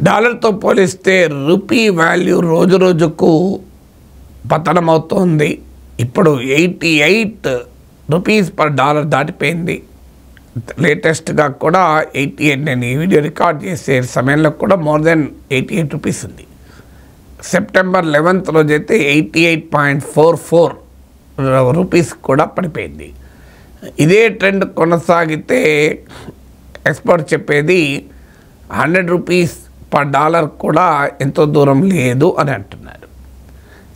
డాలర్తో పోలిస్తే rupee value రోజు రోజుకు పతనమవుతోంది. ఇప్పుడు 88 రూపీస్ పర్ డాలర్ దాటిపోయింది. లేటెస్ట్గా కూడా 88, నేను ఈ వీడియో రికార్డ్ చేసే సమయంలో కూడా మోర్ దెన్ 88 రూపీస్ ఉంది. సెప్టెంబర్ 11th రోజైతే 88.44 రూపీస్ కూడా పడిపోయింది. ఇదే ట్రెండ్ కొనసాగితే ఎక్స్పర్ట్ చెప్పేది 100 రూపీస్ పర్ డాలర్ కూడా ఎంతో దూరం లేదు అని అంటున్నారు.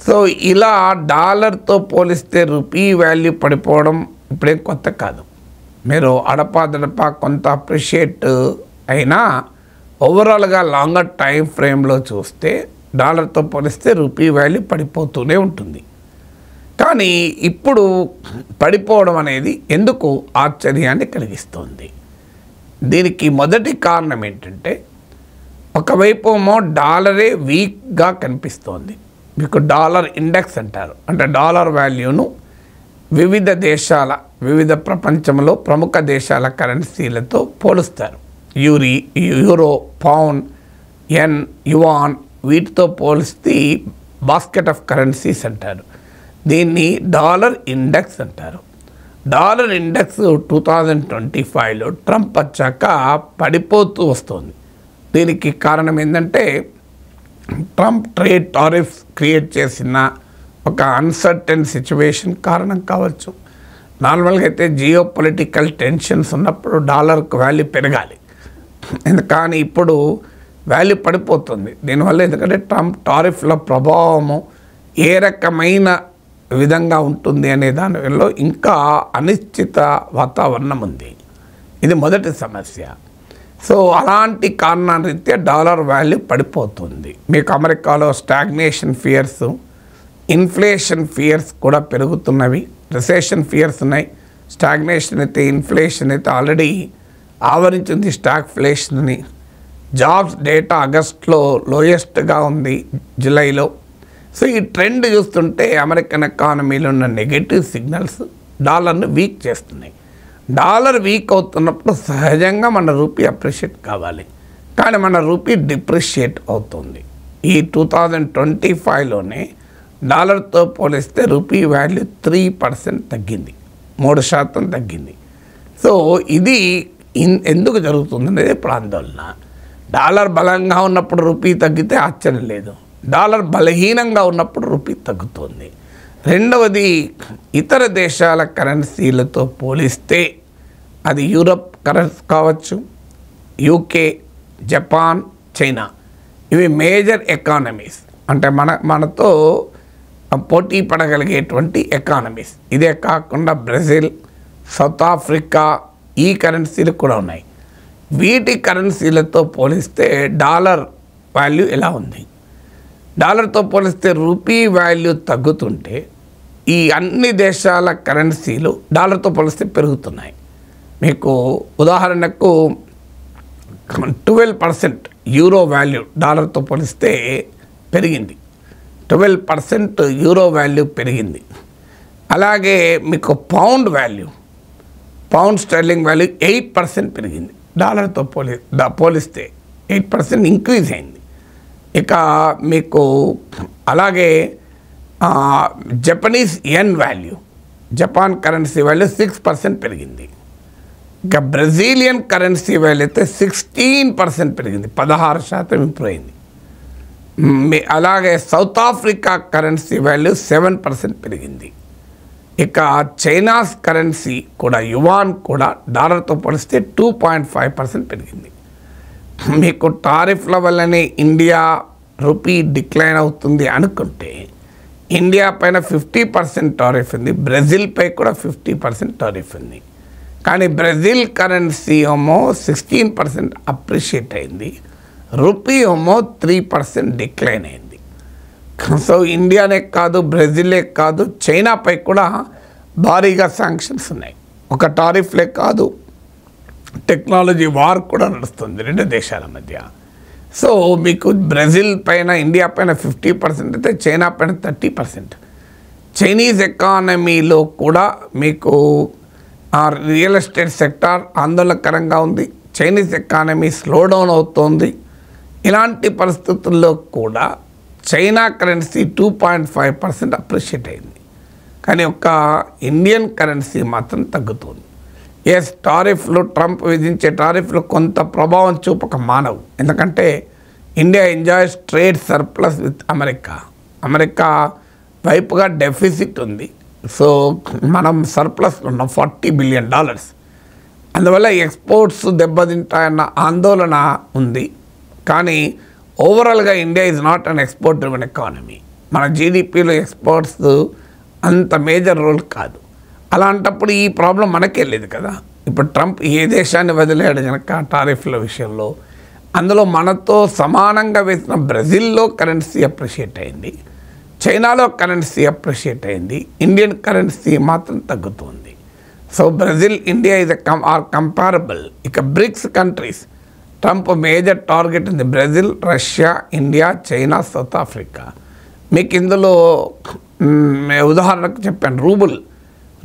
సో ఇలా డాలర్తో పోలిస్తే రూపీ వాల్యూ పడిపోవడం ఇప్పుడేం కొత్త కాదు. మీరు అడపాదడపా కొంత అప్రిషియేట్ అయినా ఓవరాల్గా లాంగర్ టైం ఫ్రేమ్లో చూస్తే డాలర్తో పోలిస్తే రూపీ వాల్యూ పడిపోతూనే ఉంటుంది. కానీ ఇప్పుడు పడిపోవడం అనేది ఎందుకు ఆశ్చర్యాన్ని కలిగిస్తుంది? దీనికి మొదటి కారణం ఏంటంటే, ఒకవైపు ఏమో డాలరే వీక్గా కనిపిస్తోంది. మీకు డాలర్ ఇండెక్స్ అంటారు. అంటే డాలర్ వాల్యూను వివిధ ప్రపంచంలో ప్రముఖ దేశాల కరెన్సీలతో పోలుస్తారు. యూరో, పౌండ్, యెన్, యువాన్ వీటితో పోలిస్తే బాస్కెట్ ఆఫ్ కరెన్సీస్ అంటారు. దీన్ని డాలర్ ఇండెక్స్ అంటారు. డాలర్ ఇండెక్స్ 2025లో ట్రంప్ వచ్చాక పడిపోతూ వస్తుంది. దీనికి కారణం ఏంటంటే, ట్రంప్ ట్రేడ్ టారిఫ్స్ క్రియేట్ చేసిన ఒక అన్సర్టెన్ సిచ్యువేషన్ కారణం కావచ్చు. నార్మల్గా అయితే జియో పొలిటికల్ టెన్షన్స్ ఉన్నప్పుడు డాలర్కు వాల్యూ పెరగాలి, కానీ ఇప్పుడు వాల్యూ పడిపోతుంది. దీనివల్ల ఎందుకంటే ట్రంప్ టారిఫ్ల ప్రభావము ఏ రకమైన విధంగా ఉంటుంది అనే దానిలో ఇంకా అనిశ్చిత వాతావరణం ఉంది. ఇది మొదటి సమస్య. సో అలాంటి కారణాల రీత్యా డాలర్ వాల్యూ పడిపోతుంది. మీకు అమెరికాలో స్టాగ్నేషన్ ఫియర్స్, ఇన్ఫ్లేషన్ ఫియర్స్ కూడా పెరుగుతున్నవి. రిసెషన్ ఫియర్స్ ఉన్నాయి. స్టాగ్నేషన్ అయితే, ఇన్ఫ్లేషన్ అయితే ఆల్రెడీ ఆవరించింది స్టాగ్ఫ్లేషన్ని. జాబ్స్ డేటా ఆగస్టులో లోయెస్ట్గా ఉంది, జూలైలో. సో ఈ ట్రెండ్ చూస్తుంటే అమెరికన్ ఎకానమీలో ఉన్న నెగటివ్ సిగ్నల్స్ డాలర్ను వీక్ చేస్తున్నాయి. డాలర్ వీక్ అవుతున్నప్పుడు సహజంగా మన రూపీ అప్రిషియేట్ కావాలి, కానీ మన రూపీ డిప్రిషియేట్ అవుతుంది. ఈ 2025లోనే డాలర్తో పోలిస్తే రూపీ వాల్యూ 3% తగ్గింది, 3% తగ్గింది. సో ఇది ఎందుకు జరుగుతుంది అనేది ఇప్పుడు ఆందోళన. డాలర్ బలంగా ఉన్నప్పుడు రూపీ తగ్గితే ఆశ్చర్యం లేదు, డాలర్ బలహీనంగా ఉన్నప్పుడు రూపీ తగ్గుతుంది. రెండవది, ఇతర దేశాల కరెన్సీలతో పోలిస్తే అది యూరప్ కరెన్సీ కావచ్చు, యూకే, జపాన్, చైనా, ఇవి మేజర్ ఎకానమీస్. అంటే మనతో పోటీ పడగలిగేటువంటి ఎకానమీస్. ఇదే కాకుండా బ్రెజిల్, సౌత్ ఆఫ్రికా ఈ కరెన్సీలు కూడా ఉన్నాయి. వీటి కరెన్సీలతో పోలిస్తే డాలర్ వాల్యూ ఎలా ఉంది? డాలర్తో పోలిస్తే రూపీ వాల్యూ తగ్గుతుంటే ఈ అన్ని దేశాల కరెన్సీలు డాలర్తో పోలిస్తే పెరుగుతున్నాయి. మీకు ఉదాహరణకు 12% యూరో వాల్యూ డాలర్తో పోలిస్తే పెరిగింది. 12% యూరో వాల్యూ పెరిగింది. అలాగే మీకు పౌండ్ స్టెర్లింగ్ వాల్యూ 8% పెరిగింది. డాలర్తో పోలిస్తే 8% ఇంక్రీజ్ అయింది. ఇక మీకు అలాగే Japanese N value, Japan currency value 6% పెరిగింది. ఇక బ్రెజిలియన్ కరెన్సీ వాల్యూ అయితే 16% పెరిగింది, 16% ఇంప్రూవ్ అయింది. అలాగే సౌత్ ఆఫ్రికా కరెన్సీ వాల్యూ 7% పెరిగింది. ఇక చైనాస్ కరెన్సీ కూడా, యువాన్ కూడా డాలర్తో పోలిస్తే 2.5% పెరిగింది. మీకు టారిఫ్ల వల్లనే ఇండియా రూపీ డిక్లైన్ అవుతుంది అనుకుంటే, ఇండియా పైన 50% టారిఫ్ ఉంది, బ్రెజిల్పై కూడా 50% టారిఫ్ ఉంది. కానీ బ్రెజిల్ కరెన్సీ ఏమో 16% అప్రిషియేట్ అయింది, రూపీ ఏమో 3% డిక్లైన్ అయింది. సో ఇండియానే కాదు, బ్రెజిలే కాదు, చైనాపై కూడా భారీగా శాంక్షన్స్ ఉన్నాయి. ఒక టారిఫ్లే కాదు, టెక్నాలజీ వార్ కూడా నడుస్తుంది రెండు దేశాల మధ్య. సో మీకు బ్రెజిల్ పైన, ఇండియా పైన 50% అయితే చైనా పైన 30%. చైనీస్ ఎకానమీలో కూడా మీకు రియల్ ఎస్టేట్ సెక్టార్ ఆందోళనకరంగా ఉంది. చైనీస్ ఎకానమీ స్లో డౌన్ అవుతోంది. ఇలాంటి పరిస్థితుల్లో కూడా చైనా కరెన్సీ 2.5% అప్రిషియేట్ అయింది, కానీ ఒక్క ఇండియన్ కరెన్సీ మాత్రం తగ్గుతుంది. ఎస్, టారిఫ్లు, ట్రంప్ విధించే టారిఫ్లు కొంత ప్రభావం చూపక మానవు. ఎందుకంటే India enjoys trade surplus with America వైపుగా డెఫిసిట్ ఉంది. సో మనం సర్ప్లస్లో ఉన్నాం $40 బిలియన్. అందువల్ల ఎక్స్పోర్ట్స్ దెబ్బతింటాయన్న ఆందోళన ఉంది. కానీ ఓవరాల్గా India is not an export driven economy. మన జీడిపిలో ఎక్స్పోర్ట్స్ అంత మేజర్ రోల్ కాదు. అలాంటప్పుడు ఈ ప్రాబ్లం మనకే లేదు కదా. ఇప్పుడు ట్రంప్ ఏ దేశాన్ని వదిలేడు కనుక టారిఫ్ల విషయంలో, అందులో మనతో సమానంగా వేసిన బ్రెజిల్లో కరెన్సీ అప్రిషియేట్ అయింది, చైనాలో కరెన్సీ అప్రిషియేట్ అయింది, ఇండియన్ కరెన్సీ మాత్రం తగ్గుతుంది. So Brazil, India is are comparable. ఇక BRICS countries, Trump major target ఉంది Brazil, Russia, India, China, South Africa. మీకు ఇందులో ఉదాహరణకు చెప్పాను,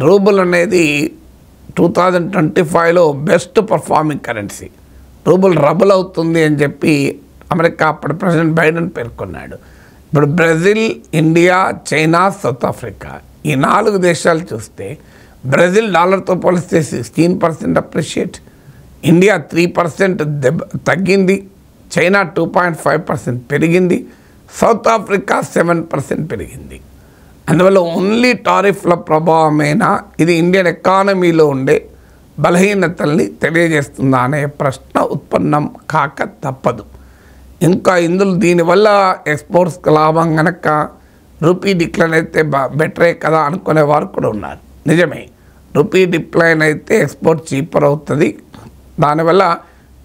రూబుల్ అనేది 2025లో best performing currency. Rouble rubble అవుతుంది అని చెప్పి అమెరికా అప్పటి ప్రెసిడెంట్ బైడెన్ పేర్కొన్నాడు. ఇప్పుడు Brazil, India, China, South Africa ఈ 4 దేశాలు చూస్తే బ్రెజిల్ డాలర్తో పోలిస్తే 16% అప్రిషియేట్, ఇండియా 3% తగ్గింది, చైనా 2.5% పెరిగింది, సౌత్ ఆఫ్రికా 7% పెరిగింది. అందువల్ల ఓన్లీ టారిఫ్ల ప్రభావమేనా ఇది ఇండియన్ ఎకానమీలో ఉండే బలహీనతల్ని తెలియజేస్తుందా అనే ప్రశ్న ఉత్పన్నం కాక తప్పదు. ఇంకా ఇందులో దీనివల్ల ఎక్స్పోర్ట్స్కి లాభం కనుక రూపీ డిక్లైన్ అయితే బెటరే కదా అనుకునేవారు కూడా ఉన్నారు. నిజమే, రూపీ డిక్లైన్ అయితే ఎక్స్పోర్ట్ చీపర్ అవుతుంది. దానివల్ల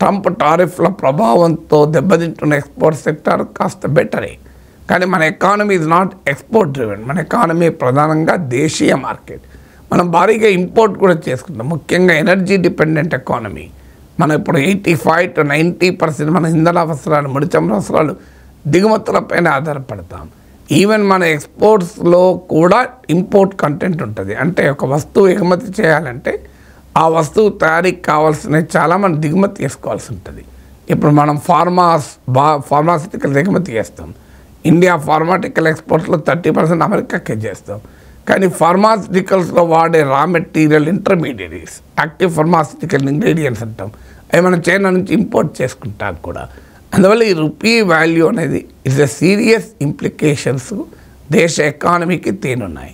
ట్రంప్ టారిఫ్ల ప్రభావంతో దెబ్బతింటున్న ఎక్స్పోర్ట్ సెక్టర్ కాస్త బెటరే. కానీ మన economy is not export driven. మన ఎకానమీ ప్రధానంగా దేశీయ మార్కెట్. మనం భారీగా ఇంపోర్ట్ కూడా చేసుకుంటాం, ముఖ్యంగా ఎనర్జీ డిపెండెంట్ ఎకానమీ. మనం ఇప్పుడు 85 to 90% మన ఇంధన అవసరాలు, ముడి చమురు అవసరాలు దిగుమతులపైన ఆధారపడతాం. ఈవెన్ మన ఎక్స్పోర్ట్స్లో కూడా ఇంపోర్ట్ కంటెంట్ ఉంటుంది. అంటే ఒక వస్తువు ఎగుమతి చేయాలంటే ఆ వస్తువు తయారీకి కావాల్సినవి చాలా మనం దిగుమతి చేసుకోవాల్సి ఉంటుంది. ఇప్పుడు మనం ఫార్మాసిటికల్ ఎగుమతి చేస్తాం. ఇండియా ఫార్మాటికల్ ఎక్స్పోర్ట్స్లో 30% అమెరికాకే చేస్తాం. కానీ ఫార్మాసిటికల్స్లో వాడే raw material intermediates, active pharmaceutical ingredients అంటాం, అవి మనం చైనా నుంచి ఇంపోర్ట్ చేసుకుంటాం కూడా. అందువల్ల ఈ రూపీ వాల్యూ అనేది ఇస్ ఎ సీరియస్ ఇంప్లికేషన్స్ దేశ ఎకానమీకి తేనున్నాయి.